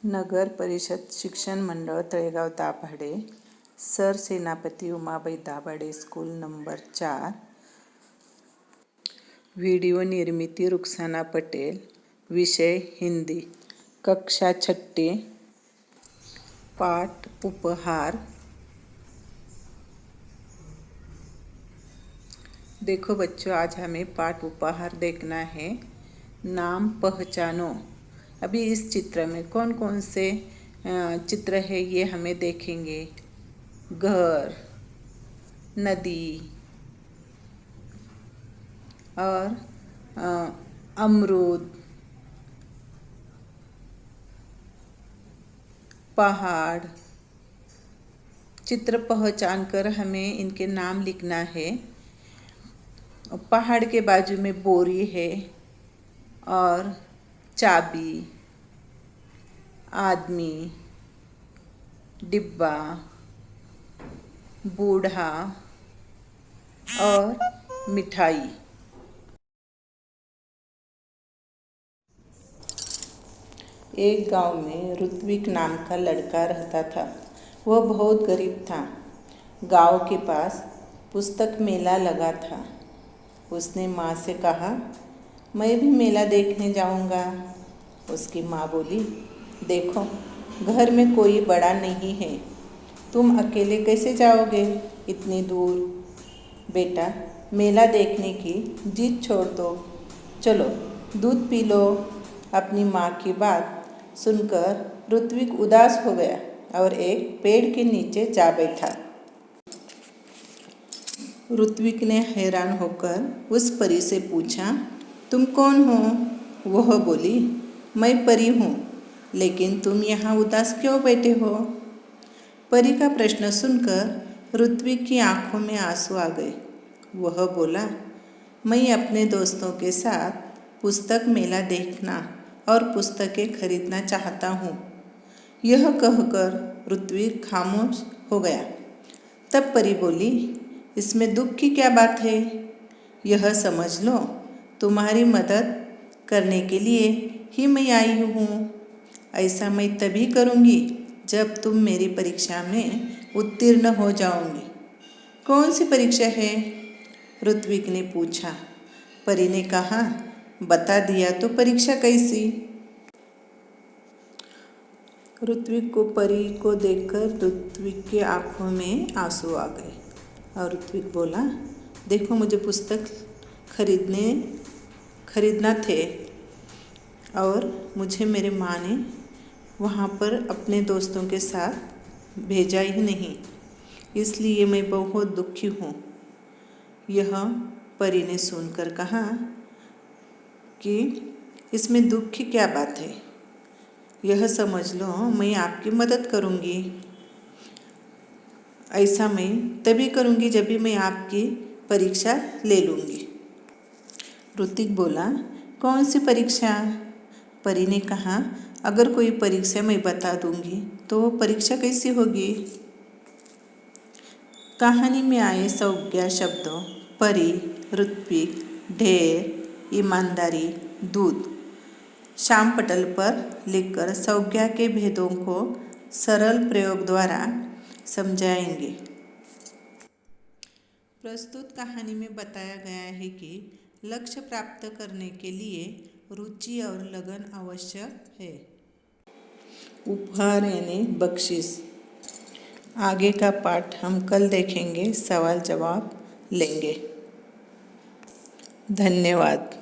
नगर परिषद शिक्षण मंडळ तळेगाव दाभाडे, सर सेनापती Umabai Dabhade, school number 4. Video निर्मिती रुखसाना पटेल. विषय हिंदी. कक्षा 6. पाठ उपहार. देखो बच्चों, आज हमें पाठ उपहार देखना है। नाम पहचानो। अभी इस चित्र में कौन कौन से चित्र है ये हमें देखेंगे। घर, नदी और अमरूद, पहाड़। चित्र पहचान कर हमें इनके नाम लिखना है। पहाड़ के बाजू में बोरी है और चाबी, आदमी, डिब्बा, बूढ़ा और मिठाई। एक गांव में ऋत्विक नाम का लड़का रहता था। वह बहुत गरीब था। गांव के पास पुस्तक मेला लगा था। उसने माँ से कहा, मैं भी मेला देखने जाऊंगा। उसकी माँ बोली, देखो, घर में कोई बड़ा नहीं है, तुम अकेले कैसे जाओगे इतनी दूर। बेटा, मेला देखने की जिद छोड़ दो, चलो दूध पी लो। अपनी माँ की बात सुनकर ऋत्विक उदास हो गया और एक पेड़ के नीचे जा बैठा। ऋत्विक ने हैरान होकर उस परी से पूछा, तुम कौन हो? वह बोली, मैं परी हूँ, लेकिन तुम यहाँ उदास क्यों बैठे हो? परी का प्रश्न सुनकर ऋत्विक की आंखों में आंसू आ गए। वह बोला, मैं अपने दोस्तों के साथ पुस्तक मेला देखना और पुस्तकें खरीदना चाहता हूँ। यह कहकर ऋत्विक खामोश हो गया। तब परी बोली, इसमें दुख की क्या बात है? यह समझ लो, तुम्हारी मदद करने के लिए ही मैं आई हूँ। ऐसा मैं तभी करूँगी जब तुम मेरी परीक्षा में उत्तीर्ण हो जाओगी। कौन सी परीक्षा है? ऋत्विक ने पूछा। परी ने कहा, बता दिया तो परीक्षा कैसी? ऋत्विक को परी को देखकर ऋत्विक की आंखों में आंसू आ गए और ऋत्विक बोला, देखो, मुझे पुस्तक खरीदना थे और मुझे मेरे माँ ने वहाँ पर अपने दोस्तों के साथ भेजा ही नहीं, इसलिए मैं बहुत दुखी हूँ। यह परी ने सुनकर कहा कि इसमें दुख की क्या बात है? यह समझ लो, मैं आपकी मदद करूँगी। ऐसा मैं तभी करूँगी जब भी मैं आपकी परीक्षा ले लूँगी। ऋत्विक बोला, कौन सी परीक्षा? परी ने कहा, अगर कोई परीक्षा मैं बता दूँगी तो वो परीक्षा कैसी होगी? कहानी में आए संज्ञा शब्दों परी, ऋत्विक, ढेर, ईमानदारी, दूध श्याम पटल पर लिखकर संज्ञा के भेदों को सरल प्रयोग द्वारा समझाएंगे। प्रस्तुत कहानी में बताया गया है कि लक्ष्य प्राप्त करने के लिए रुचि और लगन आवश्यक है। उपहार यानी बख्शिश। आगे का पाठ हम कल देखेंगे, सवाल जवाब लेंगे। धन्यवाद।